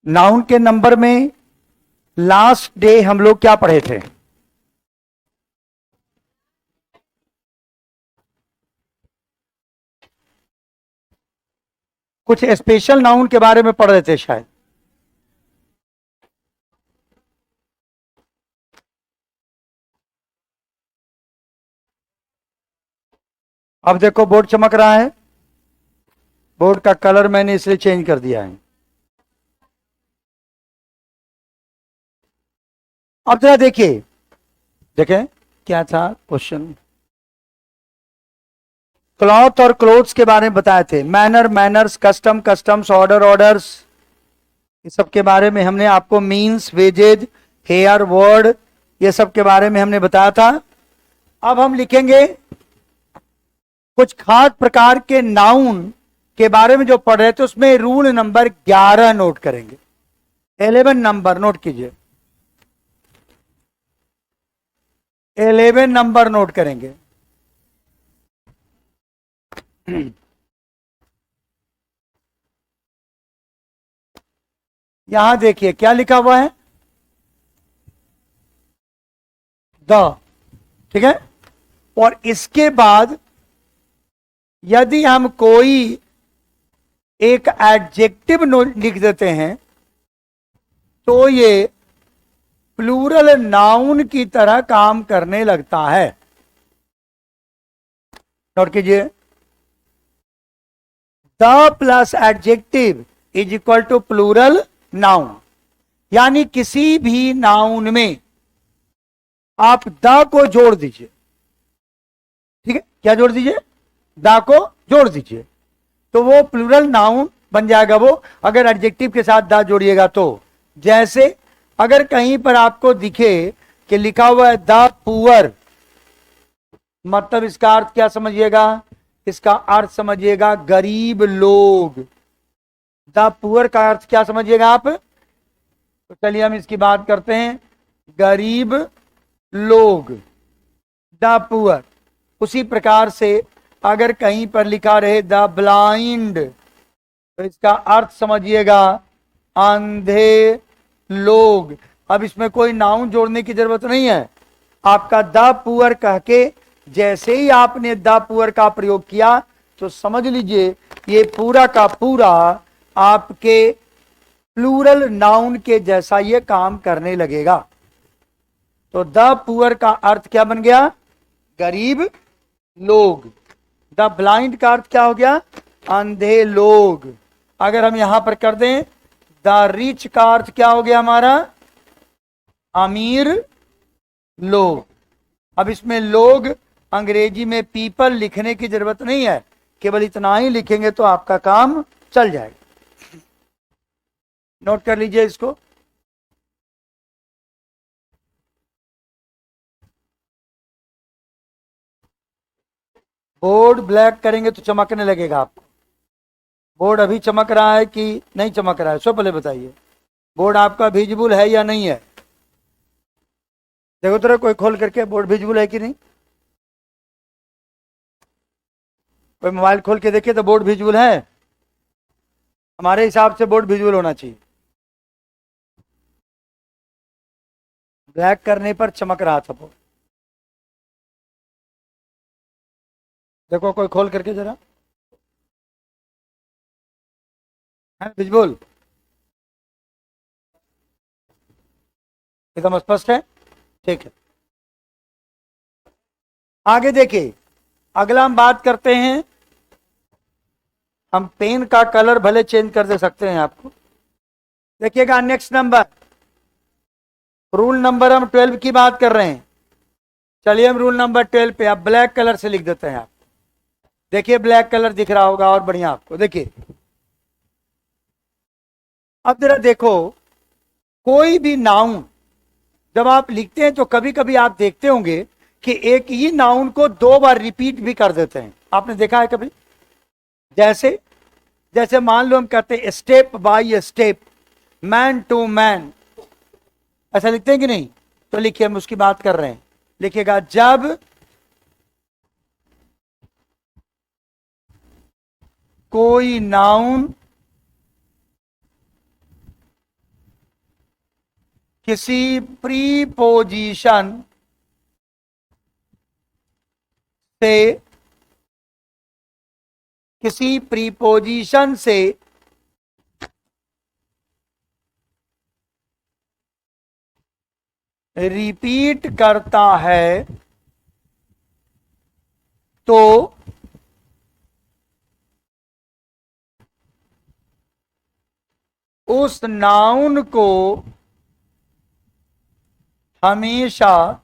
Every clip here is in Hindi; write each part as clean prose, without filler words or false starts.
नाउन के नंबर में लास्ट डे हम लोग क्या पढ़े थे? कुछ स्पेशल नाउन के बारे में पढ़ रहे थे शायद। अब देखो बोर्ड चमक रहा है, बोर्ड का कलर मैंने इसलिए चेंज कर दिया है। अब जरा देखिए, देखें क्या था क्वेश्चन। क्लॉथ और क्लोथ्स के बारे में बताए थे, manner manners, custom customs, order orders, ये सब के बारे में हमने आपको, मीन्स वेजेज, हेयर वर्ड, ये सब के बारे में हमने बताया था। अब हम लिखेंगे कुछ खास प्रकार के नाउन के बारे में जो पढ़ रहे थे, उसमें रूल नंबर 11 नोट करेंगे। 11 नंबर नोट कीजिए, 11 नंबर नोट करेंगे। यहां देखिए क्या लिखा हुआ है, द, ठीक है। और इसके बाद यदि हम कोई एक एडजेक्टिव लिख देते हैं तो ये प्लूरल नाउन की तरह काम करने लगता है। नोट कीजिए, the plus adjective is equal to plural noun. यानी किसी भी नाउन में आप द को जोड़ दीजिए, ठीक है, क्या जोड़ दीजिए, द को जोड़ दीजिए, तो वो प्लूरल नाउन बन जाएगा। वो अगर एडजेक्टिव के साथ द जोड़िएगा तो, जैसे अगर कहीं पर आपको दिखे कि लिखा हुआ है द पुअर, मतलब इसका अर्थ क्या समझिएगा, इसका अर्थ समझिएगा गरीब लोग। द पुअर का अर्थ क्या समझिएगा आप, तो चलिए हम इसकी बात करते हैं, गरीब लोग, द पुअर। उसी प्रकार से अगर कहीं पर लिखा रहे द ब्लाइंड, तो इसका अर्थ समझिएगा अंधे लोग। अब इसमें कोई नाउन जोड़ने की जरूरत नहीं है, आपका द पुअर कह के जैसे ही आपने द पुअर का प्रयोग किया तो समझ लीजिए ये पूरा का पूरा आपके प्लूरल नाउन के जैसा ये काम करने लगेगा। तो द पुअर का अर्थ क्या बन गया, गरीब लोग। द ब्लाइंड का अर्थ क्या हो गया, अंधे लोग। अगर हम यहां पर कर दें द रिच का अर्थ क्या हो गया हमारा, अमीर लोग। अब इसमें लोग अंग्रेजी में पीपल लिखने की जरूरत नहीं है, केवल इतना ही लिखेंगे तो आपका काम चल जाएगा। नोट कर लीजिए इसको। बोर्ड ब्लैक करेंगे तो चमकने लगेगा आपको। बोर्ड अभी चमक रहा है कि नहीं चमक रहा है, सो पहले बताइए, बोर्ड आपका विजिबल है या नहीं है? देखो तो कोई खोल करके बोर्ड विजिबल है कि नहीं, कोई मोबाइल खोल के देखिए तो बोर्ड विजिबल है। हमारे हिसाब से बोर्ड विजिबल होना चाहिए, ब्लैक करने पर चमक रहा था बोर्ड। देखो कोई खोल करके जरा, है विजिबल, एकदम स्पष्ट है, ठीक है। आगे देखिए, अगला हम बात करते हैं, हम पेन का कलर भले चेंज कर दे सकते हैं आपको। देखिएगा नेक्स्ट नंबर, रूल नंबर हम 12 की बात कर रहे हैं। चलिए हम रूल नंबर 12 पे आप ब्लैक कलर से लिख देते हैं। आप देखिए ब्लैक कलर दिख रहा होगा और बढ़िया आपको, देखिए। अब जरा देखो, कोई भी नाउन जब आप लिखते हैं तो कभी कभी आप देखते होंगे कि एक ही नाउन को 2 बार रिपीट भी कर देते हैं, आपने देखा है कभी? जैसे जैसे मान लो हम कहते हैं step by step, man to man, ऐसा लिखते हैं कि नहीं? तो लिखिए, हम उसकी बात कर रहे हैं। लिखिएगा, जब कोई नाउन किसी प्रीपोजिशन से रिपीट करता है तो उस नाउन को हमेशा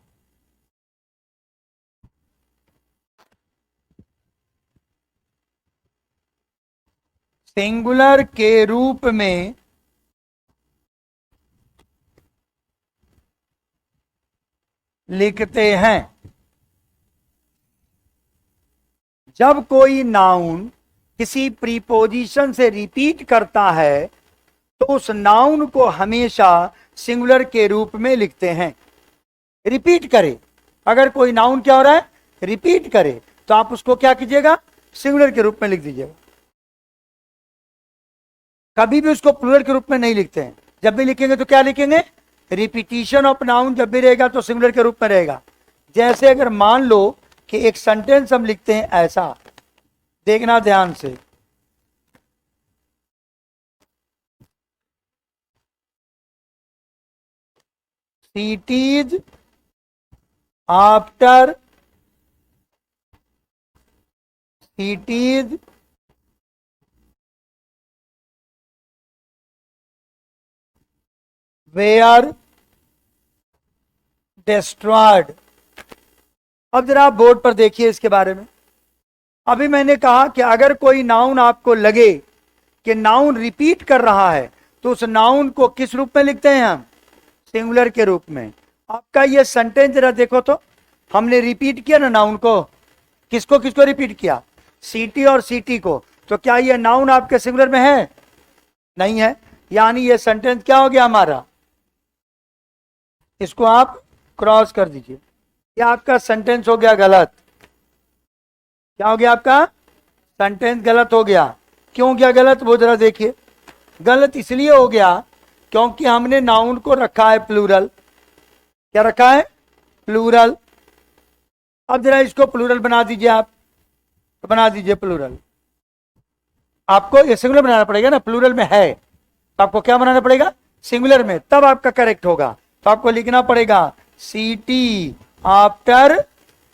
सिंगुलर के रूप में लिखते हैं। जब कोई नाउन किसी प्रीपोजिशन से रिपीट करता है तो उस नाउन को हमेशा सिंगुलर के रूप में लिखते हैं। रिपीट करे, अगर कोई नाउन क्या हो रहा है, रिपीट करे, तो आप उसको क्या कीजिएगा, सिंगुलर के रूप में लिख दीजिएगा। कभी भी उसको प्लूरल के रूप में नहीं लिखते हैं। जब भी लिखेंगे तो क्या लिखेंगे, रिपीटिशन ऑफ नाउन जब भी रहेगा तो सिंगुलर के रूप में रहेगा। जैसे अगर मान लो कि एक सेंटेंस हम लिखते हैं ऐसा, देखना ध्यान से, cities after cities were destroyed। अब जरा आप बोर्ड पर देखिए इसके बारे में। अभी मैंने कहा कि अगर कोई नाउन आपको लगे कि नाउन रिपीट कर रहा है तो उस नाउन को किस रूप में लिखते हैं हम, सिंगुलर के रूप में। आपका ये सेंटेंस जरा देखो तो, हमने रिपीट किया ना नाउन को, किसको किसको रिपीट किया, सीटी और सीटी को। तो क्या ये नाउन आपके सिंगुलर में है, नहीं है, यानी ये सेंटेंस क्या हो गया हमारा, इसको आप क्रॉस कर दीजिए। ये आपका सेंटेंस हो गया गलत। क्या हो गया आपका, सेंटेंस गलत हो गया। क्यों गया गलत, वो जरा देखिए। गलत इसलिए हो गया क्योंकि हमने नाउन को रखा है प्लूरल। क्या रखा है, प्लूरल। अब जरा इसको प्लूरल बना दीजिए आप, तो बना दीजिए प्लूरल। आपको ये सिंगुलर बनाना पड़ेगा ना, प्लूरल में है तो आपको क्या बनाना पड़ेगा, सिंगुलर में, तब आपका करेक्ट होगा। तो आपको लिखना पड़ेगा सीटी आफ्टर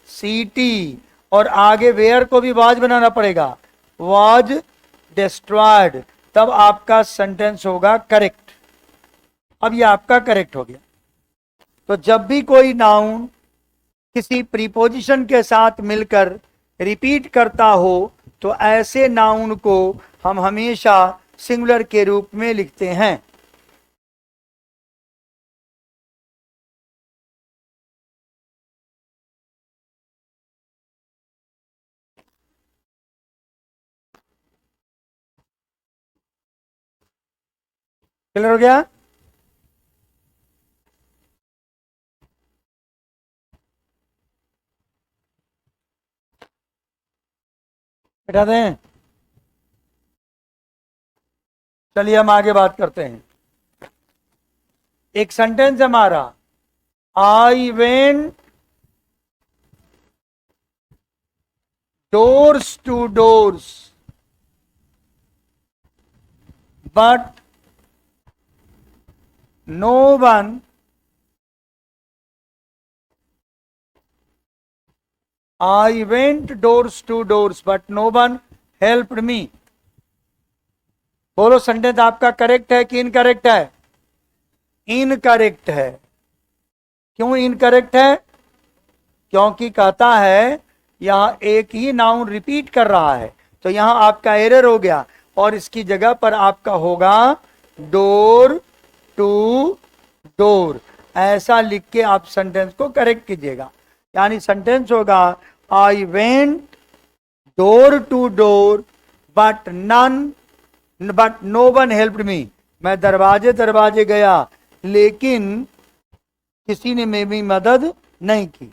सीटी, और आगे वेयर को भी वाज बनाना पड़ेगा, वाज डिस्ट्रॉयड, तब आपका सेंटेंस होगा करेक्ट। अब ये आपका करेक्ट हो गया। तो जब भी कोई नाउन किसी प्रीपोजिशन के साथ मिलकर रिपीट करता हो तो ऐसे नाउन को हम हमेशा सिंगुलर के रूप में लिखते हैं। क्लियर हो गया। बैठा दें, चलिए हम आगे बात करते हैं। एक सेंटेंस है हमारा, I went doors to doors but no one I went doors to doors but no one helped me। बोलो सेंटेंस आपका करेक्ट है कि इनकरेक्ट है, इनकरेक्ट है। क्यों इनकरेक्ट है, क्योंकि कहता है यहां एक ही नाउन रिपीट कर रहा है, तो यहां आपका एरर हो गया और इसकी जगह पर आपका होगा डोर टू डोर। ऐसा लिख के आप सेंटेंस को करेक्ट कीजिएगा। यानी सेंटेंस होगा I went door to door but no one helped me. मैं दरवाजे दरवाजे गया लेकिन किसी ने मेरी मदद नहीं की।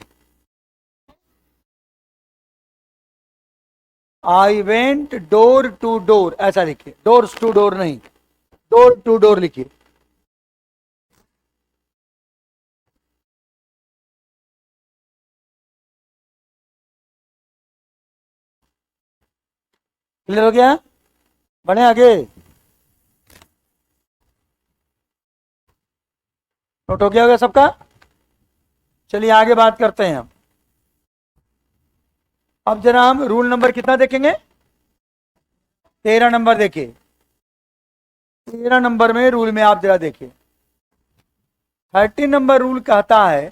I went door to door ऐसा लिखिए, डोर्स टू डोर नहीं, डोर टू डोर लिखिए। क्लियर हो गया? बढ़े आगे, नोट हो गया होगा सबका? चलिए आगे बात करते हैं हम। अब जरा हम रूल नंबर कितना देखेंगे? 13 नंबर देखिए। 13 नंबर में रूल में आप जरा देखिए, 30 नंबर रूल कहता है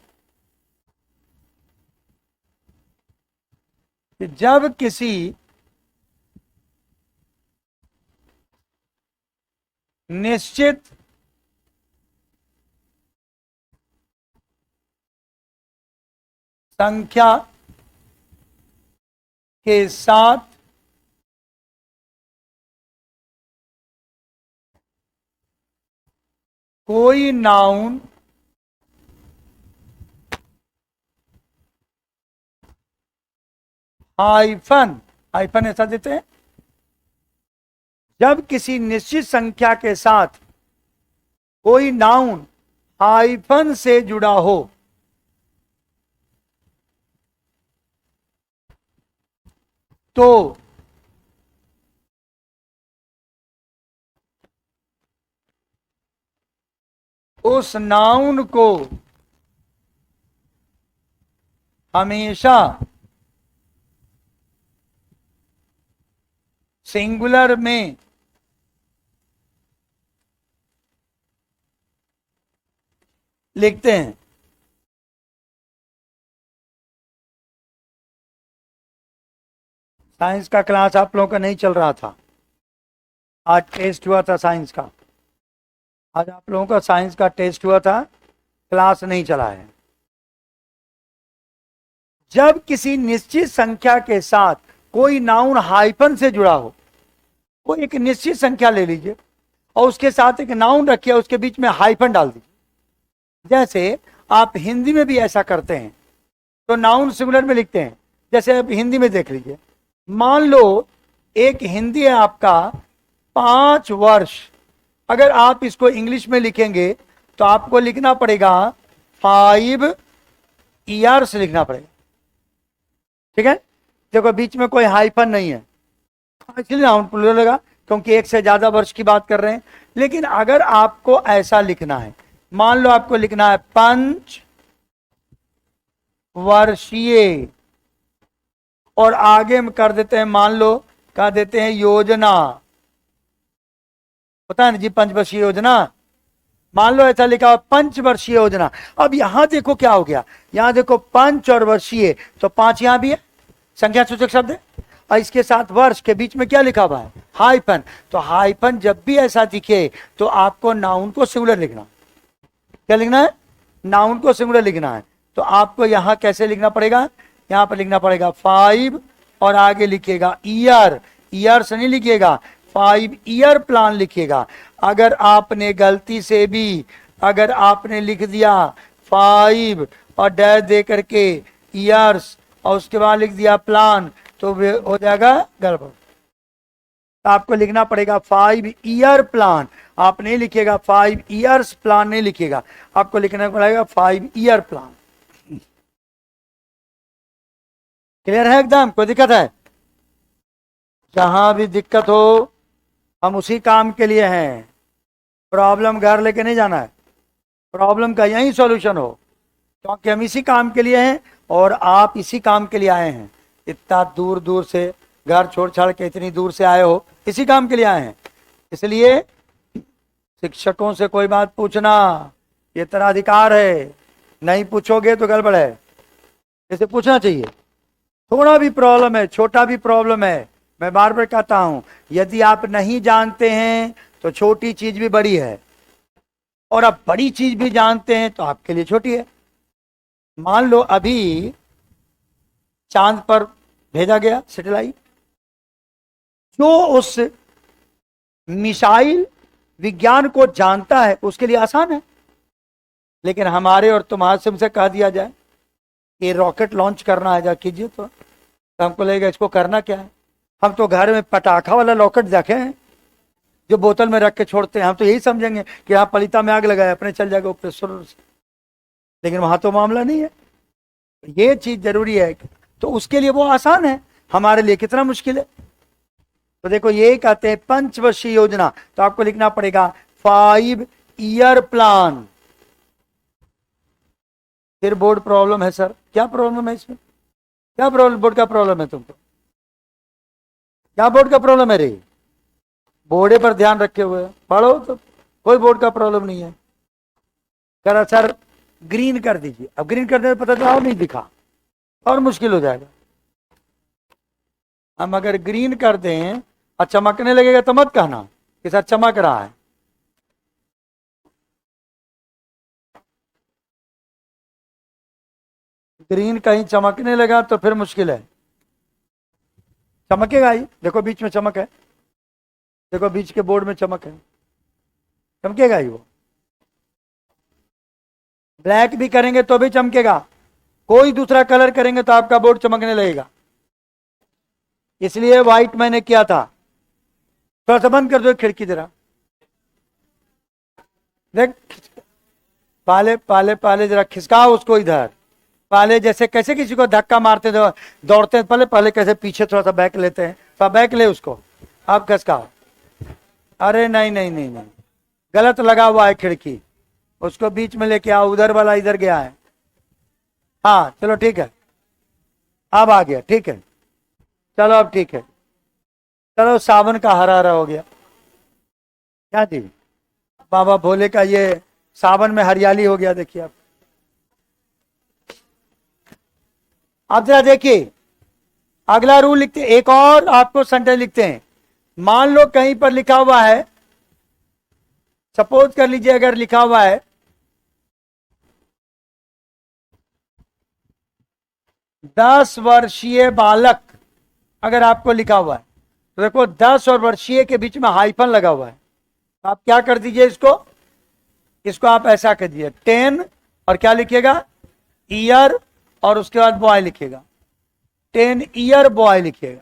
कि जब किसी निश्चित संख्या के साथ कोई नाउन हाइफन, हाइफन ऐसा देते हैं, जब किसी निश्चित संख्या के साथ कोई नाउन हाइफन से जुड़ा हो तो उस नाउन को हमेशा सिंगुलर में लिखते हैं। साइंस का क्लास आप लोगों का नहीं चल रहा था, आज टेस्ट हुआ था साइंस का, आज आप लोगों का साइंस का टेस्ट हुआ था, क्लास नहीं चला है। जब किसी निश्चित संख्या के साथ कोई नाउन हाइफन से जुड़ा हो, कोई एक निश्चित संख्या ले लीजिए और उसके साथ एक नाउन रखिए, उसके बीच में हाइफन डाल दीजिए। जैसे आप हिंदी में भी ऐसा करते हैं तो नाउन सिंगुलर में लिखते हैं। जैसे आप हिंदी में देख लीजिए, मान लो एक हिंदी है आपका 5 वर्ष, अगर आप इसको इंग्लिश में लिखेंगे तो आपको लिखना पड़ेगा 5 ईयर्स लिखना पड़ेगा। ठीक है, देखो बीच में कोई हाइफन नहीं है, इसलिए नाउन प्लूरल लगा क्योंकि एक से ज्यादा वर्ष की बात कर रहे हैं। लेकिन अगर आपको ऐसा लिखना है, मान लो आपको लिखना है 5 वर्षीय और आगे में कर देते हैं, मान लो कर देते हैं योजना, पता है ना जी, 5 वर्षीय योजना, मान लो ऐसा लिखा हो 5 वर्षीय योजना। अब यहां देखो क्या हो गया, यहां देखो 5 और वर्षीय, तो 5 यहां भी है, संख्या सूचक शब्द है, और इसके साथ वर्ष के बीच में क्या लिखा हुआ है, हाइफन। तो हाइफन जब भी ऐसा दिखे तो आपको नाउन को सिंगुलर लिखना। क्या लिखना है? नाउन को सिंगुलर लिखना है। तो आपको यहां कैसे लिखना पड़ेगा, यहां पर लिखना पड़ेगा 5 और आगे लिखिएगा ईयर, ईयर से नहीं लिखिएगा, 5 ईयर प्लान लिखिएगा। अगर आपने गलती से भी अगर आपने लिख दिया 5 और डैश दे करके ईयर्स और उसके बाद लिख दिया प्लान, तो हो जाएगा गड़बड़। तो आपको लिखना पड़ेगा 5 ईयर प्लान, आप नहीं लिखिएगा 5 ईयर्स प्लान, नहीं लिखिएगा, आपको लिखना पड़ेगा 5 ईयर प्लान। क्लियर है एकदम? कोई दिक्कत है? जहां भी दिक्कत हो हम उसी काम के लिए हैं, प्रॉब्लम घर लेके नहीं जाना है, प्रॉब्लम का यही सॉल्यूशन हो, क्योंकि हम इसी काम के लिए हैं और आप इसी काम के लिए आए हैं। इतना दूर दूर से घर छोड़ छाड़ के इतनी दूर से आए हो, इसी काम के लिए आए हैं। इसलिए शिक्षकों से कोई बात पूछना ये तेरा अधिकार है, नहीं पूछोगे तो गड़बड़ है, इसे पूछना चाहिए। थोड़ा भी प्रॉब्लम है, छोटा भी प्रॉब्लम है, मैं बार बार कहता हूं, यदि आप नहीं जानते हैं तो छोटी चीज भी बड़ी है, और आप बड़ी चीज भी जानते हैं तो आपके लिए छोटी है। मान लो अभी चांद पर भेजा गया सैटेलाइट, जो उस मिसाइल विज्ञान को जानता है उसके लिए आसान है, लेकिन हमारे और तुम्हारे से हमसे कह दिया जाए ये रॉकेट लॉन्च करना है, जा कीजिए, तो हमको लगेगा इसको करना क्या है। हम तो घर में पटाखा वाला रॉकेट देखे हैं जो बोतल में रख के छोड़ते हैं, हम तो यही समझेंगे कि यहाँ पलिता में आग लगाए अपने चल जाएगा ऊपर से, लेकिन वहां तो मामला नहीं है। ये चीज जरूरी है, तो उसके लिए वो आसान है, हमारे लिए कितना मुश्किल है। तो देखो ये कहते हैं पंचवर्षीय योजना, तो आपको लिखना पड़ेगा 5 ईयर प्लान। फिर बोर्ड प्रॉब्लम है सर, क्या प्रॉब्लम है इसमें? क्या प्रॉब्लम, बोर्ड का प्रॉब्लम है तुमको? क्या बोर्ड का प्रॉब्लम है रे? बोर्डे पर ध्यान रखे हुए पढ़ो, तो कोई बोर्ड का प्रॉब्लम नहीं है। कह सर ग्रीन कर दीजिए, अब ग्रीन करने में पता चला और नहीं दिखा, और मुश्किल हो जाएगा। हम अगर ग्रीन कर दें और चमकने लगेगा तो मत कहना कि सर चमक रहा है। ग्रीन कहीं चमकने लगा तो फिर मुश्किल है। चमकेगा ही, देखो बीच में चमक है, देखो बीच के बोर्ड में चमक है, चमकेगा ही वो। ब्लैक भी करेंगे तो भी चमकेगा, कोई दूसरा कलर करेंगे तो आपका बोर्ड चमकने लगेगा। इसलिए व्हाइट मैंने किया था। थोड़ा सा बंद कर दो खिड़की जरा, देख पाले पाले पाले जरा खिसकाओ उसको इधर। पहले जैसे कैसे किसी को धक्का मारते थे दौड़ते पहले पहले कैसे पीछे थोड़ा सा बैक लेते हैं, थोड़ा बैक ले उसको, आप खिसकाओ। अरे नहीं नहीं नहीं नहीं, गलत लगा हुआ है खिड़की, उसको बीच में लेके आओ, उधर वाला इधर गया है। हाँ चलो ठीक है, अब आ गया, ठीक है चलो अब ठीक है। चलो सावन का हरा हरा हो गया, क्या थी बाबा भोले का, ये सावन में हरियाली हो गया। देखिए आप जरा देखिए, अगला रूल लिखते हैं, एक और आपको सेंटेंस लिखते हैं। मान लो कहीं पर लिखा हुआ है, सपोज कर लीजिए अगर लिखा हुआ है 10 वर्षीय बालक, अगर आपको लिखा हुआ है तो देखो 10 और वर्षीय के बीच में हाइफन लगा हुआ है, तो आप क्या कर दीजिए, इसको आप ऐसा कर दीजिए 10 और क्या लिखिएगा, ईयर, और उसके बाद बॉय लिखिएगा, 10 ईयर बॉय लिखिएगा।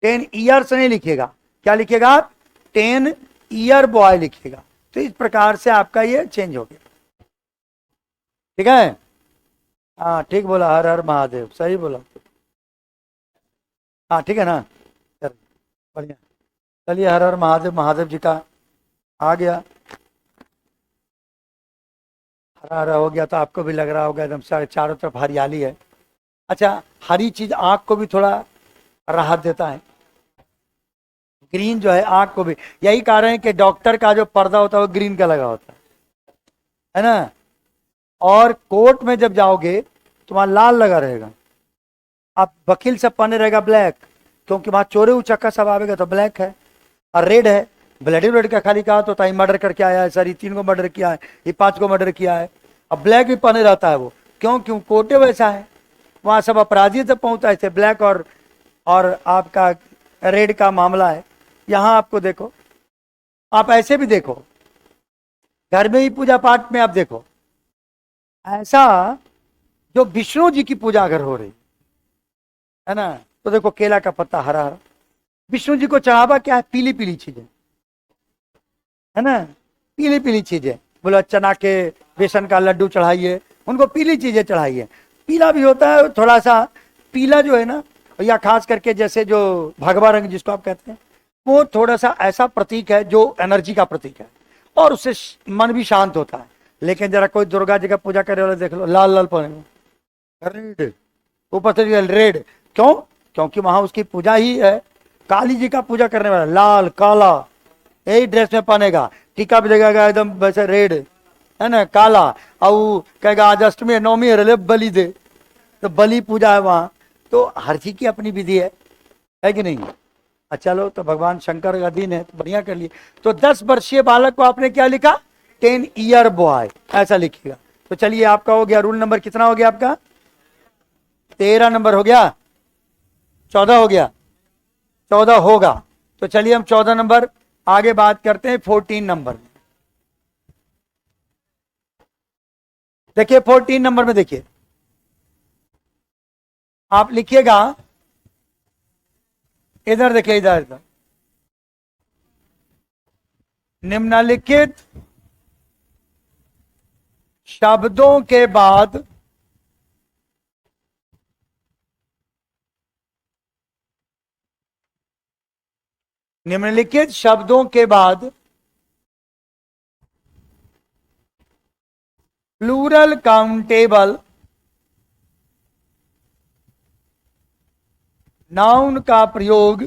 10 ईयर्स नहीं लिखिएगा, क्या लिखिएगा आप, 10 ईयर बॉय लिखिएगा। तो इस प्रकार से आपका ये चेंज हो गया, ठीक है। हाँ ठीक बोला, हर हर महादेव, सही बोला। हाँ ठीक है ना, बढ़िया। चलिए हर हर महादेव, महादेव जी का आ गया, हरा हरा हो गया, तो आपको भी लग रहा होगा एकदम सारे चारों तरफ हरियाली है। अच्छा, हरी चीज आंख को भी थोड़ा राहत देता है, ग्रीन जो है आंख को भी, यही कारण है कि डॉक्टर का जो पर्दा होता है वो ग्रीन का लगा होता है ना। और कोर्ट में जब जाओगे तो वहां लाल लगा रहेगा, आप वकील सब पहने रहेगा ब्लैक, क्योंकि वहां चोरी उचक्का सब आवेगा तो ब्लैक है। और रेड है, ब्लडी ब्लड का खाली कहा तो ताई मर्डर करके आया है सर, ये 3 को मर्डर किया है, ये 5 को मर्डर किया है। अब ब्लैक भी पहने रहता है वो, क्यों कोर्टे वैसा है, वहां सब अपराधी तक पहुंचता है, ब्लैक और आपका रेड का मामला है। यहां आपको देखो, आप ऐसे भी देखो, घर में ही पूजा पाठ में आप देखो, ऐसा जो विष्णु जी की पूजा अगर हो रही है ना, तो देखो केला का पत्ता हरा हरा, विष्णु जी को चढ़ावा क्या है, पीली पीली चीजें है ना, पीली पीली चीजें, बोलो चना के बेसन का लड्डू चढ़ाइए, उनको पीली चीजें चढ़ाइए। पीला भी होता है थोड़ा सा, पीला जो है ना, या खास करके जैसे जो भगवा रंग जिसको आप कहते हैं, वो थोड़ा सा ऐसा प्रतीक है जो एनर्जी का प्रतीक है, और उससे मन भी शांत होता है। लेकिन जरा कोई दुर्गा जी का पूजा करे वाले देख लो, लाल लाल पहने, रेड, ऊपर से रेड, क्योंकि वहां उसकी पूजा ही है, काली जी का पूजा करने वाला लाल काला यही ड्रेस में पहनेगा, टीका भी लगेगा एकदम वैसे रेड है ना, काला, और कहेगा आज अष्टमी नवमी है बलि दे, तो बलि पूजा है वहां। तो हर चीज की अपनी विधि है कि नहीं। अच्छा चलो, तो भगवान शंकर का दिन है तो बढ़िया कर लिए। तो 10 वर्षीय बालक को आपने क्या लिखा, 10 ईयर बॉय ऐसा लिखिएगा। तो चलिए आपका हो गया, रूल नंबर कितना हो गया आपका, 13 नंबर हो गया, 14 हो गया, 14 होगा। तो चलिए हम 14 नंबर आगे बात करते हैं 14 नंबर में। देखिए 14 नंबर में देखिए, आप लिखिएगा, इधर देखिए, इधर इधर, निम्नलिखित शब्दों के बाद निम्नलिखित शब्दों के बाद प्लूरल काउंटेबल नाउन का प्रयोग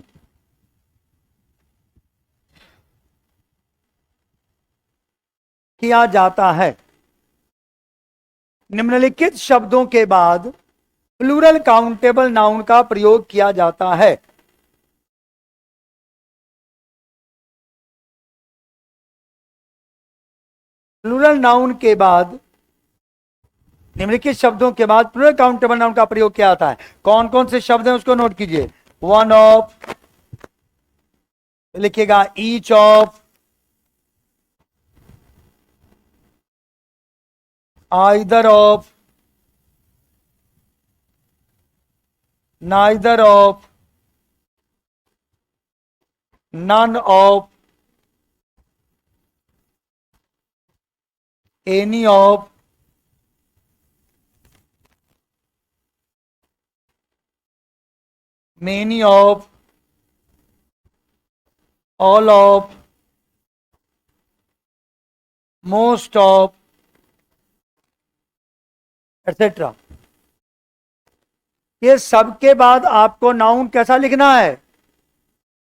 किया जाता है। निम्नलिखित शब्दों के बाद प्लूरल काउंटेबल नाउन का प्रयोग किया जाता है। प्लूरल नाउन के बाद निम्नलिखित शब्दों के बाद प्लूरल काउंटेबल नाउन का प्रयोग किया जाता है। कौन कौन से शब्द हैं उसको नोट कीजिए। वन ऑफ, लिखिएगा each of, either of, neither of, none of, any of, many of, all of, most of, etc. ये सब के बाद आपको नाउन कैसा लिखना है?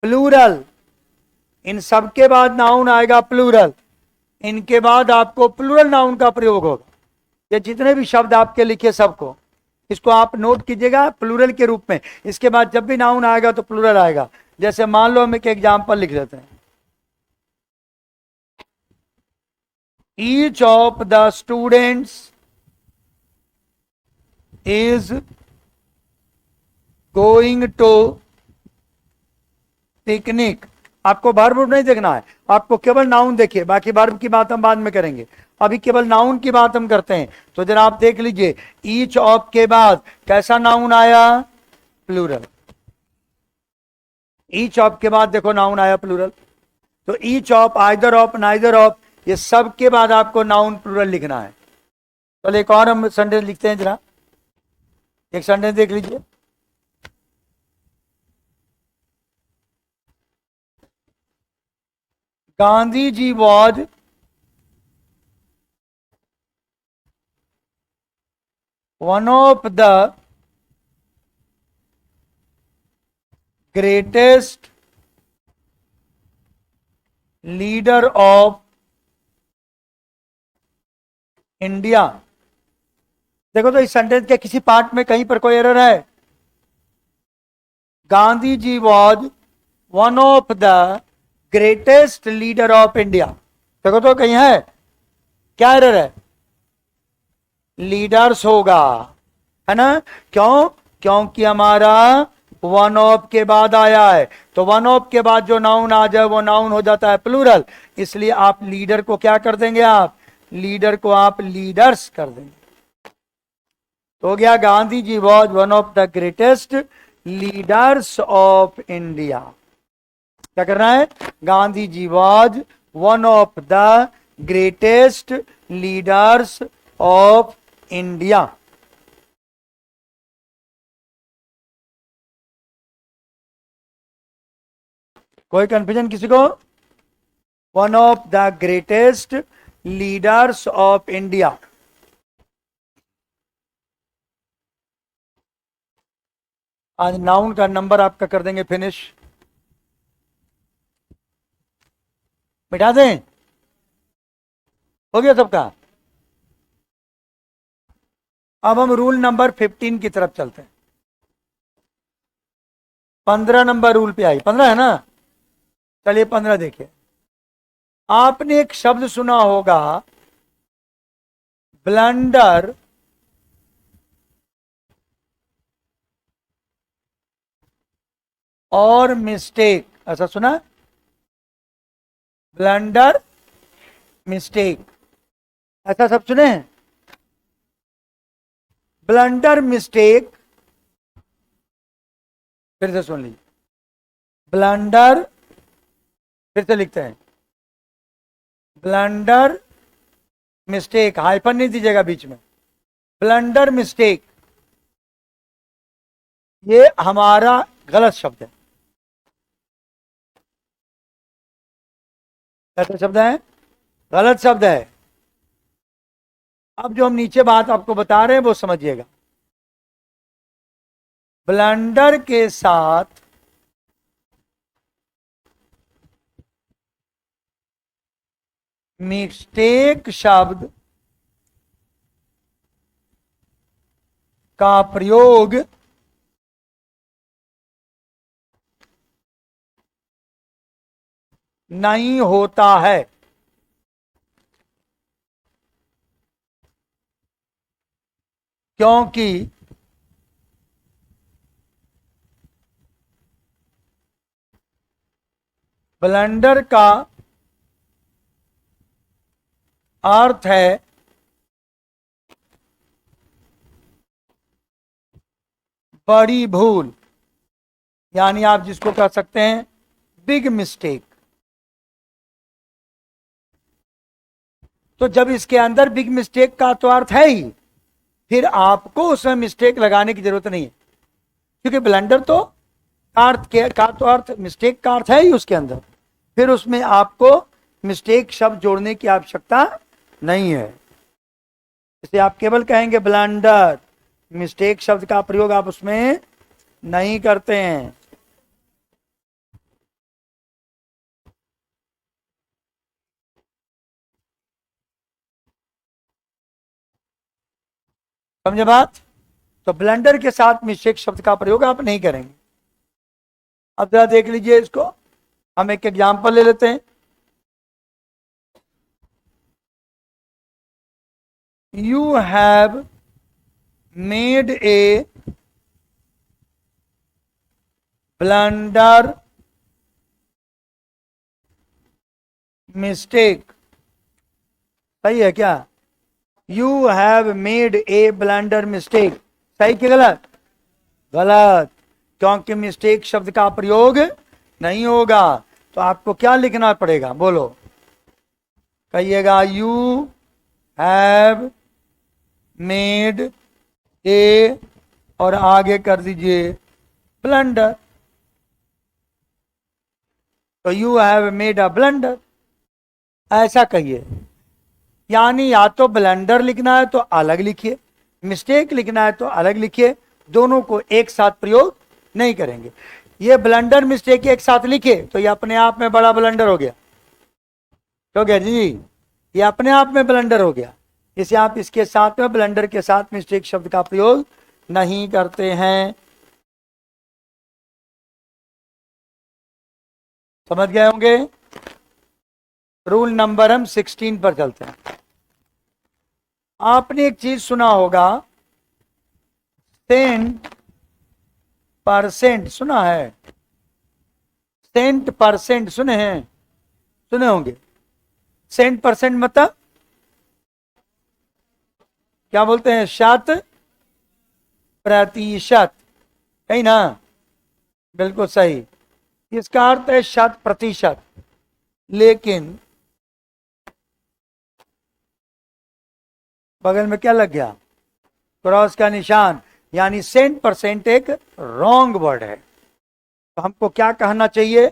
प्लूरल। इन सब के बाद नाउन आएगा प्लूरल। इनके बाद आपको प्लूरल नाउन का प्रयोग होगा। ये जितने भी शब्द आपके लिखे सबको, इसको आप नोट कीजिएगा प्लूरल के रूप में। इसके बाद जब भी नाउन आएगा तो प्लूरल आएगा। जैसे मान लो हम एक एग्जाम्पल लिख लेते हैं। Each of the students is going to picnic. आपको वर्ब नहीं देखना है, आपको केवल नाउन देखिए, बाकी वर्ब की बात हम बाद में करेंगे। अभी केवल नाउन की बात हम करते हैं। तो जरा आप देख लीजिए, ईच ऑफ के बाद कैसा नाउन आया? प्लूरल। ईच ऑफ के बाद देखो नाउन आया प्लूरल। तो each of, either of, neither of, ये सब के बाद आपको नाउन प्लूरल लिखना है। चलो एक और हम सेंटेंस लिखते हैं, जरा एक सेंटेंस देख लीजिए। Gandhi ji was one of the greatest leader of India. देखो तो इस सेंटेंस के किसी पार्ट में कहीं पर कोई एरर है? Gandhi ji was one of the greatest leader of India. देखो तो कहीं है? क्या एरर है? लीडर्स होगा, है ना? क्यों? क्योंकि हमारा वन ऑफ के बाद आया है। तो वन ऑफ के बाद जो नाउन आ जाए वो नाउन हो जाता है प्लूरल। इसलिए आप लीडर को क्या कर देंगे? आप लीडर को आप लीडर्स कर देंगे। तो हो गया Gandhi ji was one of the greatest leaders of India. क्या करना है? Gandhi ji was one of the greatest leaders of India. कोई कंफ्यूजन किसी को? One of the greatest leaders of India. आज नाउन का नंबर आपका कर देंगे फिनिश। मिटा दें? हो गया सबका? अब हम रूल नंबर 15 की तरफ चलते हैं। 15 नंबर रूल पे आई। 15 है ना? चलिए 15 देखिए। आपने एक शब्द सुना होगा, ब्लंडर और मिस्टेक। ऐसा सुना? ब्लंडर, मिस्टेक, ऐसा सब सुने हैं? ब्लंडर, मिस्टेक, फिर से सुन लीजिए। ब्लंडर, फिर से लिखते हैं, ब्लंडर, मिस्टेक, हाइफन नहीं दीजिएगा बीच में। ब्लंडर, मिस्टेक, ये हमारा गलत शब्द है। कैसा शब्द है? गलत शब्द है। अब जो हम नीचे बात आपको बता रहे हैं वो समझिएगा। ब्लेंडर के साथ मिस्टेक शब्द का प्रयोग नहीं होता है। क्योंकि ब्लेंडर का अर्थ है बड़ी भूल, यानी आप जिसको कह सकते हैं बिग मिस्टेक। तो जब इसके अंदर बिग मिस्टेक का तो अर्थ है ही, फिर आपको उसमें मिस्टेक लगाने की जरूरत नहीं है, क्योंकि ब्लेंडर तो अर्थ के का तो अर्थ मिस्टेक का अर्थ है ही उसके अंदर, फिर उसमें आपको मिस्टेक शब्द जोड़ने की आवश्यकता नहीं है। इसे आप केवल कहेंगे ब्लेंडर, मिस्टेक शब्द का प्रयोग आप उसमें नहीं करते हैं। समझे बात? तो ब्लेंडर के साथ मिस्टेक शब्द का प्रयोग आप नहीं करेंगे। अब जरा देख लीजिए इसको, हम एक एग्जांपल ले लेते हैं। You have made a blender mistake. सही है क्या? You have made a blender mistake, सही कि गलत? गलत, क्योंकि मिस्टेक शब्द का प्रयोग नहीं होगा। तो आपको क्या लिखना पड़ेगा, बोलो? कहिएगा यू हैव मेड ए, और आगे कर दीजिए ब्लेंडर। तो you have made a blender, ऐसा कहिए। यानी या तो ब्लेंडर लिखना है तो अलग लिखिए, मिस्टेक लिखना है तो अलग लिखिए, दोनों को एक साथ प्रयोग नहीं करेंगे। ये ब्लेंडर मिस्टेक एक साथ लिखे तो ये अपने आप में बड़ा ब्लेंडर हो गया। हो गया जी, ये अपने आप में ब्लेंडर हो गया। इसे आप इसके साथ में ब्लेंडर के साथ मिस्टेक शब्द का प्रयोग नहीं करते हैं। समझ गए होंगे? रूल नंबर हम 16 पर चलते हैं। आपने एक चीज सुना होगा, सेंट परसेंट, सुना है? सेंट परसेंट सुने हैं? सुने होंगे। सेंट परसेंट मतलब क्या बोलते हैं? शत प्रतिशत, है ना? बिल्कुल सही। इसका अर्थ है शत प्रतिशत, लेकिन बगल में क्या लग गया? क्रॉस का निशान, यानी सेंट परसेंट एक रॉन्ग वर्ड है। तो हमको क्या कहना चाहिए?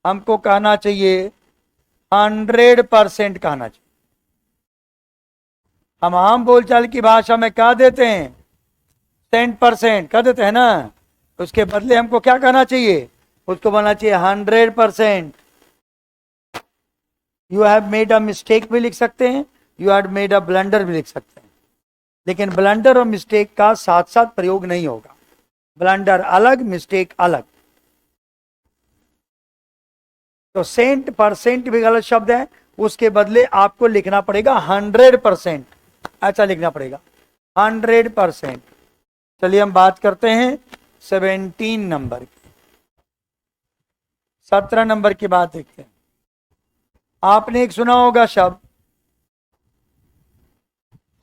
हमको कहना चाहिए 100% कहना चाहिए। हम आम बोलचाल की भाषा में कह देते हैं सेंट परसेंट, कह देते हैं ना, उसके बदले हमको क्या कहना चाहिए? उसको बोलना चाहिए 100%। You have made a mistake भी लिख सकते हैं, you have made a blunder भी लिख सकते हैं, लेकिन ब्लंडर और मिस्टेक का साथ साथ प्रयोग नहीं होगा। ब्लंडर अलग, मिस्टेक अलग। तो सेंट परसेंट भी गलत शब्द है, उसके बदले आपको लिखना पड़ेगा 100%, ऐसा लिखना पड़ेगा 100%। चलिए हम बात करते हैं 17 नंबर की, 17 नंबर की बात देखते हैं। आपने एक सुना होगा शब्द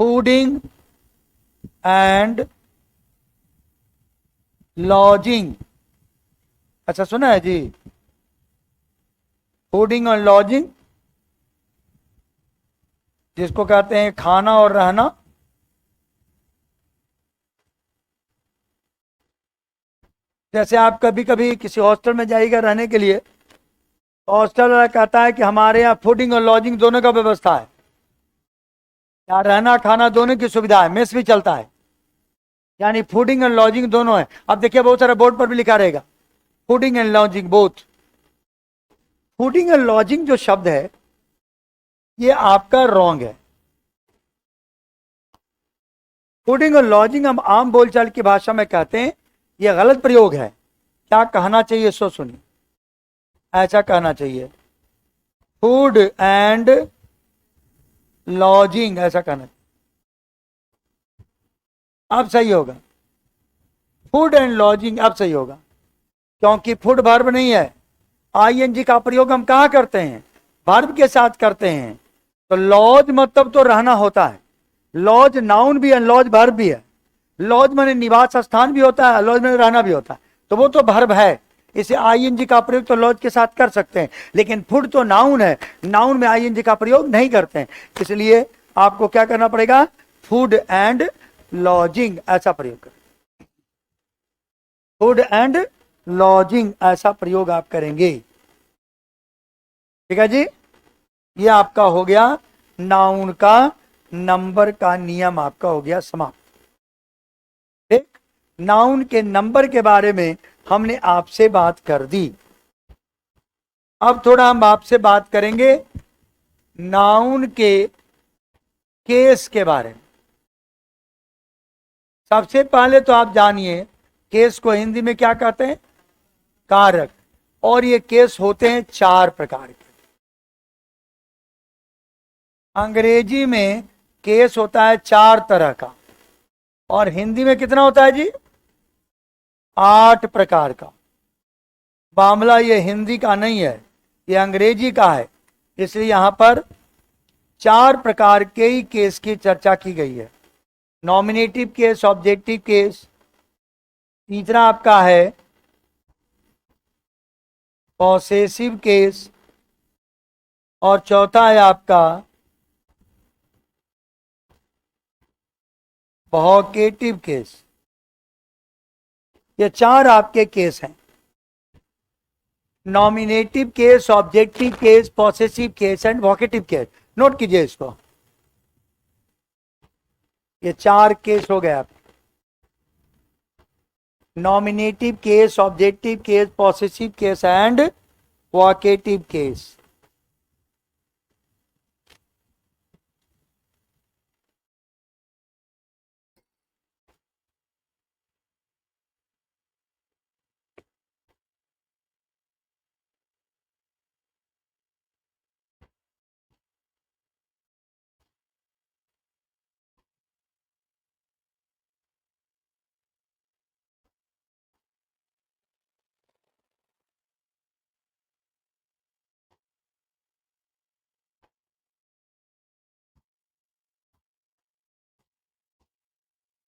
फूडिंग एंड लॉजिंग। अच्छा सुना है जी? फूडिंग और लॉजिंग, जिसको कहते हैं खाना और रहना। जैसे आप कभी कभी किसी हॉस्टल में जाइएगा रहने के लिए, हॉस्टल वाला कहता है कि हमारे यहाँ फूडिंग और लॉजिंग दोनों का व्यवस्था है, यहाँ रहना खाना दोनों की सुविधा है, मेस भी चलता है, यानी फूडिंग एंड लॉजिंग दोनों है। अब देखिए बहुत सारे बोर्ड पर भी लिखा रहेगा fooding and lodging both. Fooding and lodging जो शब्द है ये आपका रॉन्ग है। फूडिंग और लॉजिंग हम आम बोलचाल की भाषा में कहते हैं, यह गलत प्रयोग है। क्या कहना चाहिए सो सुनिए, ऐसा कहना चाहिए फूड एंड लॉजिंग, ऐसा कहना अब सही होगा। फूड एंड लॉजिंग अब सही होगा, क्योंकि फूड वर्ब नहीं है। आईएनजी का प्रयोग हम कहाँ करते हैं, वर्ब के साथ करते हैं। तो लॉज मतलब तो रहना होता है, लॉज नाउन भी है, लॉज वर्ब भी है। लॉज माने निवास स्थान भी होता है, लॉज में रहना भी होता है, तो वो तो वर्ब है। इसे आईएनजी का प्रयोग तो लॉज के साथ कर सकते हैं, लेकिन फूड तो नाउन है, नाउन में आईएनजी का प्रयोग नहीं करते हैं। इसलिए आपको क्या करना पड़ेगा, फूड एंड लॉजिंग ऐसा प्रयोग करें, फूड एंड लॉजिंग ऐसा प्रयोग आप करेंगे। ठीक है जी, ये आपका हो गया नाउन का नंबर का नियम, आपका हो गया समाप्त। ठीक, नाउन के नंबर के बारे में हमने आपसे बात कर दी। अब थोड़ा हम आपसे बात करेंगे नाउन के केस के बारे में। सबसे पहले तो आप जानिए केस को हिंदी में क्या कहते हैं, कारक। और ये केस होते हैं 4 प्रकार के। अंग्रेजी में केस होता है 4 तरह का, और हिंदी में कितना होता है जी, 8 प्रकार का। मामला ये हिंदी का नहीं है, ये अंग्रेजी का है, इसलिए यहां पर 4 प्रकार के ही केस की चर्चा की गई है। नॉमिनेटिव केस, ऑब्जेक्टिव केस, तीसरा आपका है पॉसेसिव केस, और चौथा है आपका वोकेटिव केस। ये 4 आपके केस हैं, nominative case, objective case, possessive case and vocative case. Note कीजिए इसको, ये 4 केस हो गए आप, nominative case, objective case, possessive case and vocative case.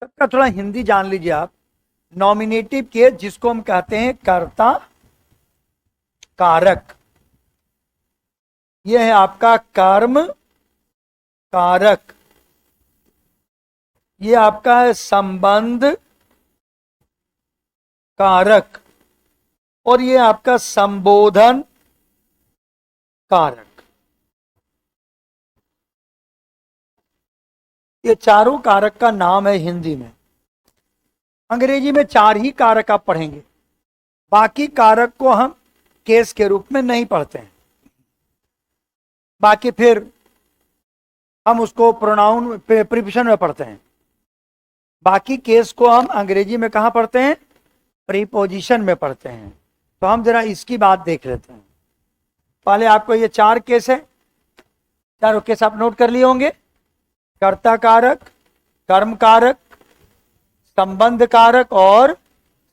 सबका थोड़ा हिंदी जान लीजिए आप। नॉमिनेटिव केस जिसको हम कहते हैं कर्ता कारक, यह है आपका कर्म कारक, ये आपका है संबंध कारक, और ये आपका संबोधन कारक। ये चारों कारक का नाम है हिंदी में। अंग्रेजी में 4 ही कारक आप पढ़ेंगे, बाकी कारक को हम केस के रूप में नहीं पढ़ते हैं। बाकी फिर हम उसको प्रोनाउन प्रीपोजिशन में पढ़ते हैं। बाकी केस को हम अंग्रेजी में कहां पढ़ते हैं, प्रीपोजिशन में पढ़ते हैं। तो हम जरा इसकी बात देख लेते हैं। पहले आपको ये 4 केस है, चारों केस आप नोट कर लिए होंगे। कर्ता कारक, कर्म कारक, संबंध कारक और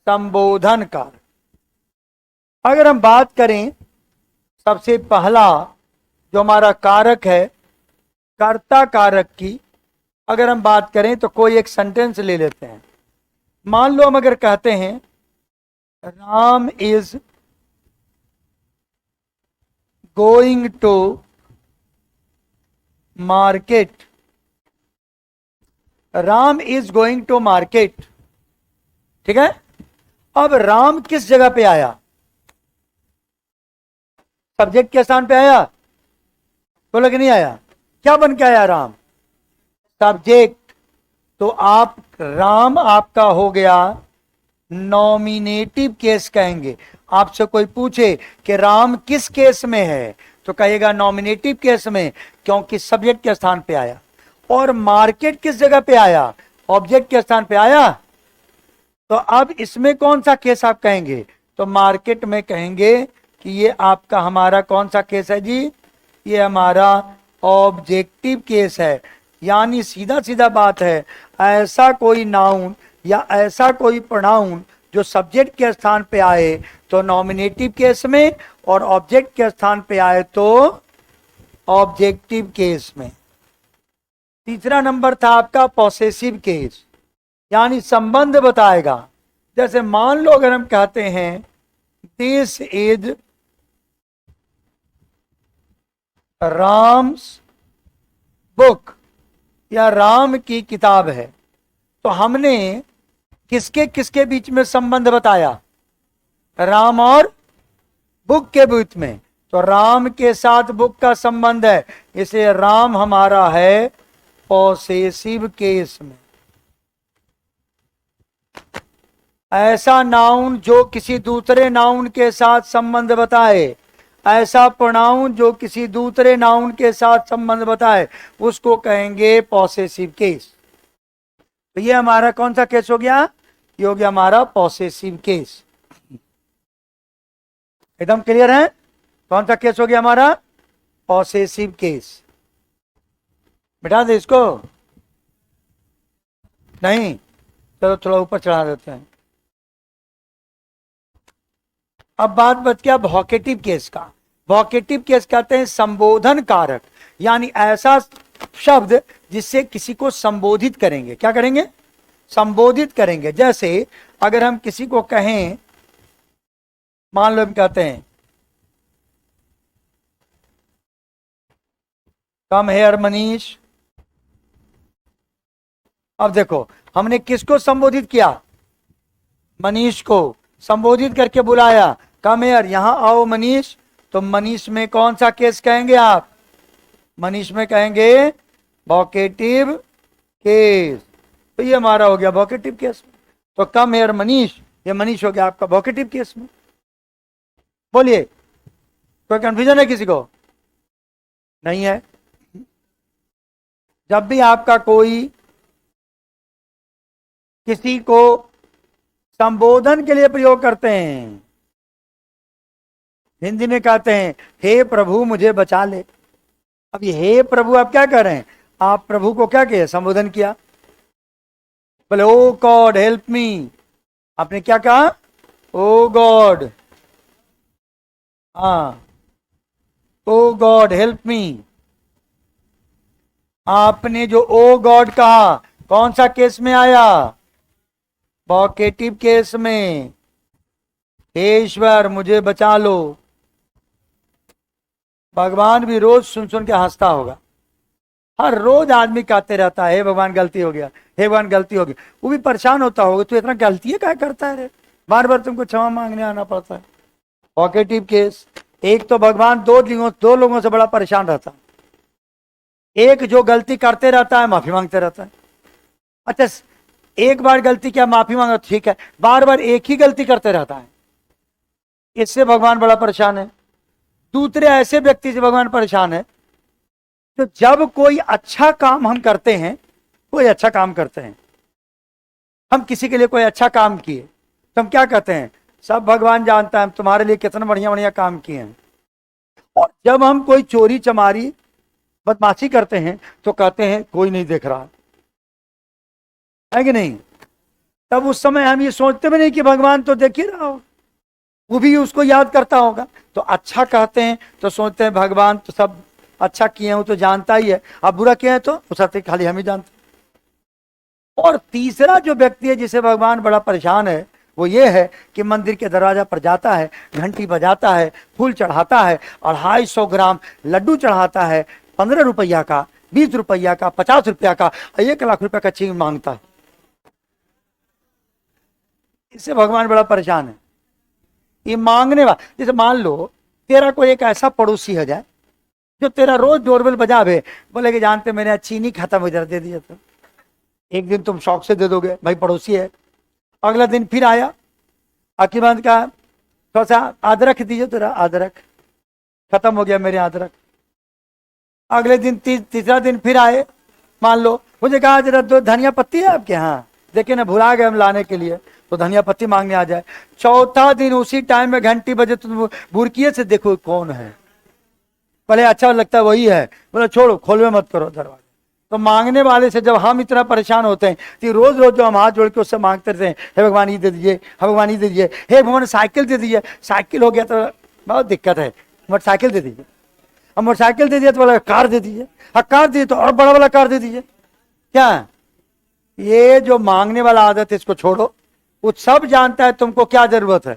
संबोधन कारक। अगर हम बात करें सबसे पहला जो हमारा कारक है कर्ता कारक की, अगर हम बात करें तो कोई एक सेंटेंस ले लेते हैं। मान लो हम अगर कहते हैं Ram is going to market, Ram is going to market. ठीक है, अब राम किस जगह पे आया, सब्जेक्ट के स्थान पे आया, बोला कि नहीं आया? क्या बन के आया? राम सब्जेक्ट। तो आप राम आपका हो गया नॉमिनेटिव केस कहेंगे। आपसे कोई पूछे कि राम किस केस में है, तो कहेगा नॉमिनेटिव केस में, क्योंकि सब्जेक्ट के स्थान पे आया। और मार्केट किस जगह पे आया? ऑब्जेक्ट के स्थान पे आया। तो अब इसमें कौन सा केस आप कहेंगे? तो मार्केट में कहेंगे कि ये आपका हमारा कौन सा केस है जी? ये हमारा ऑब्जेक्टिव केस है। यानी सीधा सीधा बात है, ऐसा कोई नाउन या ऐसा कोई प्रोनाउन जो सब्जेक्ट के स्थान पे आए तो नॉमिनेटिव केस में, और ऑब्जेक्ट के स्थान पे आए तो ऑब्जेक्टिव केस में। तीसरा नंबर था आपका पॉसेसिव केस, यानी संबंध बताएगा। जैसे मान लो अगर हम कहते हैं दिस इज राम्स बुक, या राम की किताब है, तो हमने किसके किसके बीच में संबंध बताया? राम और बुक के बीच में। तो राम के साथ बुक का संबंध है, इसलिए राम हमारा है पॉसेसिव केस में। ऐसा नाउन जो किसी दूसरे नाउन के साथ संबंध बताए, ऐसा प्रोनाउन जो किसी दूसरे नाउन के साथ संबंध बताए, उसको कहेंगे पॉसेसिव केस। तो ये हमारा कौन सा केस हो गया? ये हो गया हमारा पॉसेसिव केस। एकदम क्लियर है? कौन सा केस हो गया हमारा? Possessive case. बिठा दे इसको, नहीं? चलो थोड़ा ऊपर चढ़ा देते हैं। अब बात बच गया वोकेटिव केस का। वोकेटिव केस कहते हैं संबोधन कारक, यानी ऐसा शब्द जिससे किसी को संबोधित करेंगे। क्या करेंगे? संबोधित करेंगे। जैसे अगर हम किसी को कहें, मान लो हम कहते हैं कम हेयर मनीष। अब देखो हमने किसको संबोधित किया? मनीष को संबोधित करके बुलाया, कम हेयर, यहां आओ मनीष। तो मनीष में कौन सा केस कहेंगे आप? मनीष में कहेंगे वोकेटिव केस। तो ये हमारा हो गया वोकेटिव केस में। तो कम हेयर मनीष, ये मनीष हो गया आपका वोकेटिव केस में। बोलिए, कोई कंफ्यूजन है किसी को? नहीं है? जब भी आपका कोई किसी को संबोधन के लिए प्रयोग करते हैं, हिंदी में कहते हैं हे प्रभु मुझे बचा ले। अब ये हे प्रभु आप क्या कर रहे हैं? आप प्रभु को क्या किया? संबोधन किया। बोले ओ गॉड हेल्प मी, आपने क्या कहा? ओ गॉड, हाँ, ओ गॉड हेल्प मी। आपने जो ओ गॉड कहा कौन सा केस में आया? वोकेटिव केस में। हे ईश्वर मुझे बचा लो। भगवान भी रोज सुन सुन के हंसता होगा। हर रोज आदमी कहते रहता है हे भगवान गलती हो गया, हे भगवान गलती हो गई। वो भी परेशान होता होगा, तू इतना गलती है क्या करता है रे, बार बार तुमको क्षमा मांगने आना पड़ता है। Vocative case. एक तो भगवान दो लोगों से बड़ा परेशान रहता है। एक जो गलती करते रहता है माफी मांगते रहता है। अच्छा, एक बार गलती किया माफी मांगा ठीक है, बार बार एक ही गलती करते रहता है, इससे भगवान बड़ा परेशान है। दूसरे ऐसे व्यक्ति से भगवान परेशान है, तो जब कोई अच्छा काम हम करते हैं, कोई अच्छा काम करते हैं, हम किसी के लिए कोई अच्छा काम किए, तो हम क्या कहते हैं? सब भगवान जानता है तुम्हारे लिए कितना बढ़िया बढ़िया काम किए हैं। और जब हम कोई चोरी चमारी बदमाशी करते हैं तो कहते हैं कोई नहीं देख रहा है कि नहीं? तब उस समय हम ये सोचते भी नहीं कि भगवान तो देख ही रहा हो, वो भी उसको याद करता होगा। तो अच्छा कहते हैं तो सोचते हैं भगवान तो सब अच्छा किए हो तो जानता ही है, अब बुरा किया है तो उससे खाली हम ही जानते। और तीसरा जो व्यक्ति है जिसे भगवान बड़ा परेशान है, वो ये है कि मंदिर के दरवाजा पर जाता है, घंटी बजाता है, फूल चढ़ाता है, 250 ग्राम लड्डू चढ़ाता है, 15 रुपया का, 20 रुपया का, 50 रुपया का, 1 लाख रुपया का चीज मांगता है। इससे भगवान बड़ा परेशान है। ये मांगने वाला, जैसे मान लो तेरा कोई एक ऐसा पड़ोसी हो जाए जो तेरा रोज डोरबेल बजावे, बोले कि जानते मेरे यहाँ चीनी खत्म हो जाए, दे दिया। तो एक दिन तुम शौक से दे दोगे, भाई पड़ोसी है। अगला दिन फिर आया, अकीबंद का थोड़ा सा अदरक दीजिए, तेरा अदरक खत्म हो गया मेरे अदरक। अगले दिन तीसरा दिन फिर आए, मान लो मुझे कहा जरा दो धनिया पत्ती है आपके यहाँ, देखिए ना भुला गए हम लाने के लिए, तो धनिया पत्ती मांगने आ जाए। चौथा दिन उसी टाइम में घंटी बजे तो बुरकिए से देखो कौन है, पहले अच्छा लगता है वही है, बोले छोड़ो खोलवे मत करो दरवाजा। तो मांगने वाले से जब हम इतना परेशान होते हैं कि रोज रोज जो हम हाथ जोड़ के उससे मांगते रहते हैं, हे भगवान ये दे दीजिए, हे भगवान ये दे दीजिए, हे भगवान साइकिल दे दीजिए, साइकिल हो गया तो बहुत दिक्कत है, मोटरसाइकिल दे दीजिए, अब मोटरसाइकिल दे दिया तो बोला कार दे दीजिए, हाँ कार दे तो और बड़ा वाला कार दे दीजिए। क्या ये जो मांगने वाला आदत है इसको छोड़ो। वो सब जानता है तुमको क्या जरूरत है,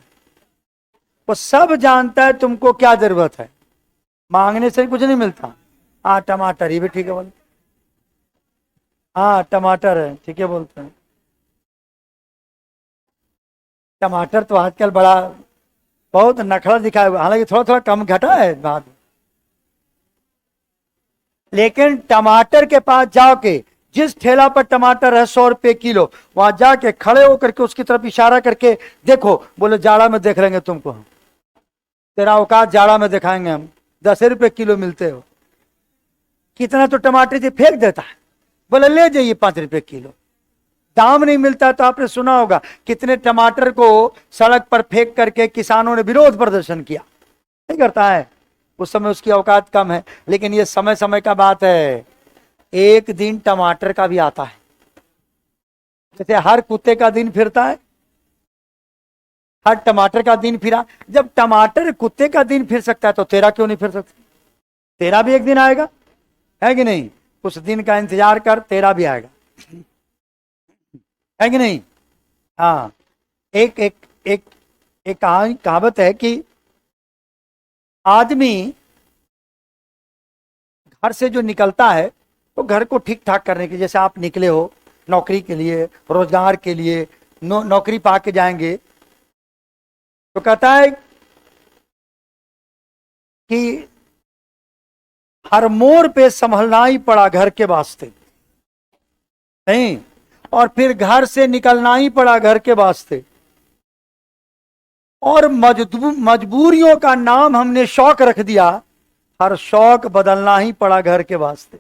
वो सब जानता है तुमको क्या जरूरत है, मांगने से कुछ नहीं मिलता। हाँ टमाटर, ये भी ठीक है बोले, हाँ टमाटर है, ठीक है बोलते हैं। टमाटर तो आजकल बड़ा बहुत नखरा दिखाया हुआ, हालांकि थोड़ा थोड़ा कम घटा है बाद में, लेकिन टमाटर के पास जाके जिस ठेला पर टमाटर है 100 रुपए किलो, वहां जाके खड़े होकर के उसकी तरफ इशारा करके देखो, बोले जाड़ा में देख लेंगे तुमको हम, तेरा औकात जाड़ा में दिखाएंगे हम, 10 रुपए किलो मिलते हो। कितना तो टमाटर जी फेंक देता है, बोले ले जाइए 5 रुपए किलो। दाम नहीं मिलता तो आपने सुना होगा कितने टमाटर को सड़क पर फेंक करके किसानों ने विरोध प्रदर्शन किया, नहीं करता है, उस समय उसकी औकात कम है। लेकिन ये समय समय का बात है, एक दिन टमाटर का भी आता है, जैसे हर कुत्ते का दिन फिरता है, हर टमाटर का दिन फिरा। जब टमाटर कुत्ते का दिन फिर सकता है तो तेरा क्यों नहीं फिर सकता? तेरा भी एक दिन आएगा, है कि नहीं? उस दिन का इंतजार कर, तेरा भी आएगा, है कि नहीं? हाँ, एक एक एक एक कहावत है कि आदमी घर से जो निकलता है तो घर को ठीक ठाक करने के, जैसे आप निकले हो नौकरी के लिए, रोजगार के लिए, नौकरी पा के जाएंगे, तो कहता है कि हर मोड़ पे संभलना ही पड़ा घर के वास्ते, नहीं, और फिर घर से निकलना ही पड़ा घर के वास्ते, और मजबूरियों का नाम हमने शौक रख दिया, हर शौक बदलना ही पड़ा घर के वास्ते।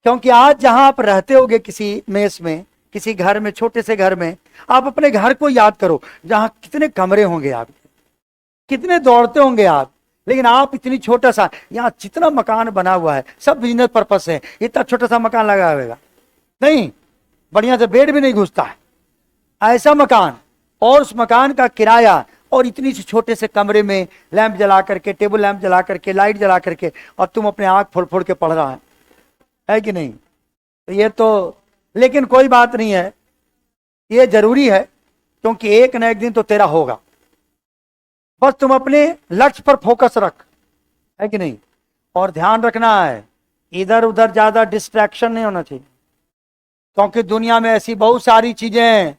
क्योंकि आज जहां आप रहते होगे किसी मेस में, किसी घर में, छोटे से घर में, आप अपने घर को याद करो जहां कितने कमरे होंगे आपके, कितने दौड़ते होंगे आप, लेकिन आप इतनी छोटा सा, यहाँ जितना मकान बना हुआ है सब बिजनेस पर्पस है, इतना छोटा सा मकान लगा हुआ नहीं, बढ़िया से बेड भी नहीं घुसता है, ऐसा मकान, और उस मकान का किराया, और इतनी सी छोटे से कमरे में लैंप जला करके, टेबल लैंप जला करके, लाइट जला करके, और तुम अपने आंख फोड़ फोड़ के पढ़ रहा है कि नहीं? तो ये तो, लेकिन कोई बात नहीं है, ये जरूरी है, क्योंकि एक न एक दिन तो तेरा होगा, बस तुम अपने लक्ष्य पर फोकस रख, है कि नहीं? और ध्यान रखना है इधर उधर ज्यादा डिस्ट्रैक्शन नहीं होना चाहिए, क्योंकि दुनिया में ऐसी बहुत सारी चीजें हैं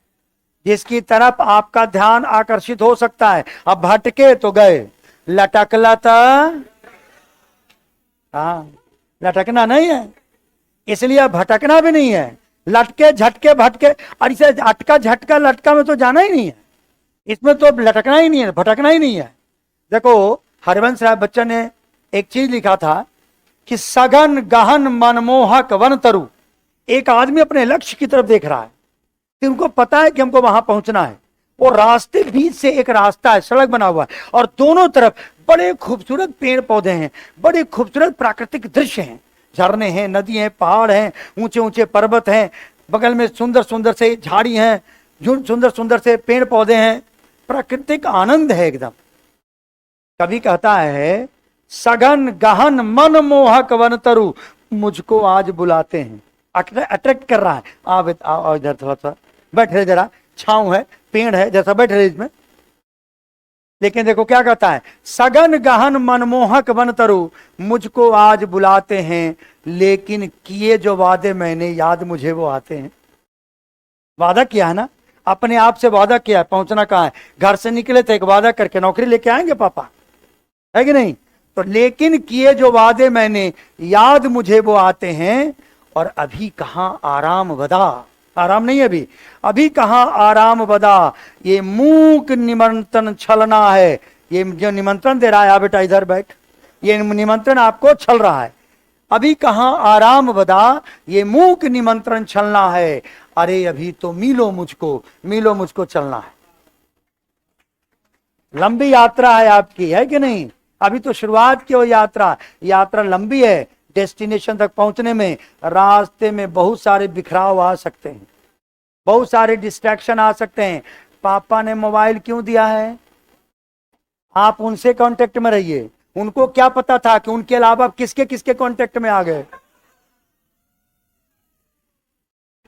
जिसकी तरफ आपका ध्यान आकर्षित हो सकता है। अब भटके तो गए, लटकलता, हाँ लटकना नहीं है, इसलिए अब भटकना भी नहीं है, लटके झटके भटके, और इसे अटका झटका लटका में तो जाना ही नहीं है, इसमें तो लटकना ही नहीं है, भटकना ही नहीं है। देखो हरिवंश राय बच्चन ने एक चीज लिखा था कि सघन गहन मनमोहक वन तरु, एक आदमी अपने लक्ष्य की तरफ देख रहा है, उनको पता है कि हमको वहां पहुंचना है, वो रास्ते बीच से एक रास्ता है, सड़क बना हुआ है, और दोनों तरफ बड़े खूबसूरत पेड़ पौधे हैं, बड़े खूबसूरत प्राकृतिक दृश्य हैं, झरने हैं, नदी हैं, पहाड़ हैं, ऊंचे ऊंचे पर्वत हैं, बगल में सुंदर सुंदर से झाड़ी हैं, सुंदर सुंदर से पेड़ पौधे हैं, प्राकृतिक आनंद है एकदम। कभी कहता है सघन गहन मनमोहक वन तरु मुझको आज बुलाते हैं, अट्रैक्ट कर रहा है, आओ इधर थोड़ा सा बैठ रहे, जरा छांव है, पेड़ है, जैसा बैठ रहे इसमें। लेकिन देखो क्या कहता है, सघन गहन मनमोहक वन तरु मुझको आज बुलाते हैं, लेकिन किए जो वादे मैंने याद मुझे वो आते हैं। वादा किया है ना, अपने आप से वादा किया, पहुंचना कहाँ है, घर से निकले थे एक वादा करके नौकरी लेके आएंगे पापा, है कि नहीं? तो लेकिन किए जो वादे मैंने याद मुझे वो आते हैं, और अभी कहां आराम बदा, आराम नहीं अभी, अभी कहां आराम बदा, ये मूक निमंत्रण छलना है। ये जो निमंत्रण दे रहा है, आ बेटा इधर बैठ, ये निमंत्रण आपको छल रहा है। अभी कहां आराम बदा, ये मूक निमंत्रण छलना है। अरे अभी तो मिलो मुझको चलना है। लंबी यात्रा है आपकी, है कि नहीं? अभी तो शुरुआत की हो यात्रा लंबी है। डेस्टिनेशन तक पहुंचने में रास्ते में बहुत सारे बिखराव आ सकते हैं, बहुत सारे डिस्ट्रैक्शन आ सकते हैं। पापा ने मोबाइल क्यों दिया है? आप उनसे कांटेक्ट में रहिए। उनको क्या पता था कि उनके अलावा किसके किसके कांटेक्ट में आ गए?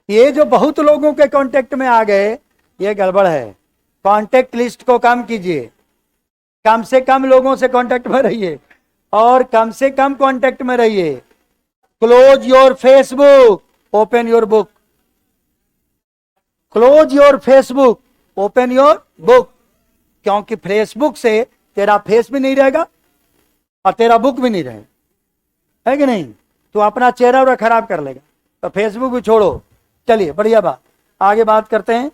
ये जो बहुत लोगों के कांटेक्ट में आ गए, ये गड़बड़ है। कांटेक्ट लिस्ट को कम कीजिए, कम से कम लोगों से कांटेक्ट में रहिए, और कम से कम कांटेक्ट में रहिए। Close your Facebook, open your book. Close your Facebook, open your book. क्योंकि फेसबुक से तेरा फेस भी नहीं रहेगा और तेरा बुक भी नहीं रहेगा, है कि नहीं? तो अपना चेहरा खराब कर लेगा, तो फेसबुक भी छोड़ो। चलिए बढ़िया बात, आगे बात करते हैं।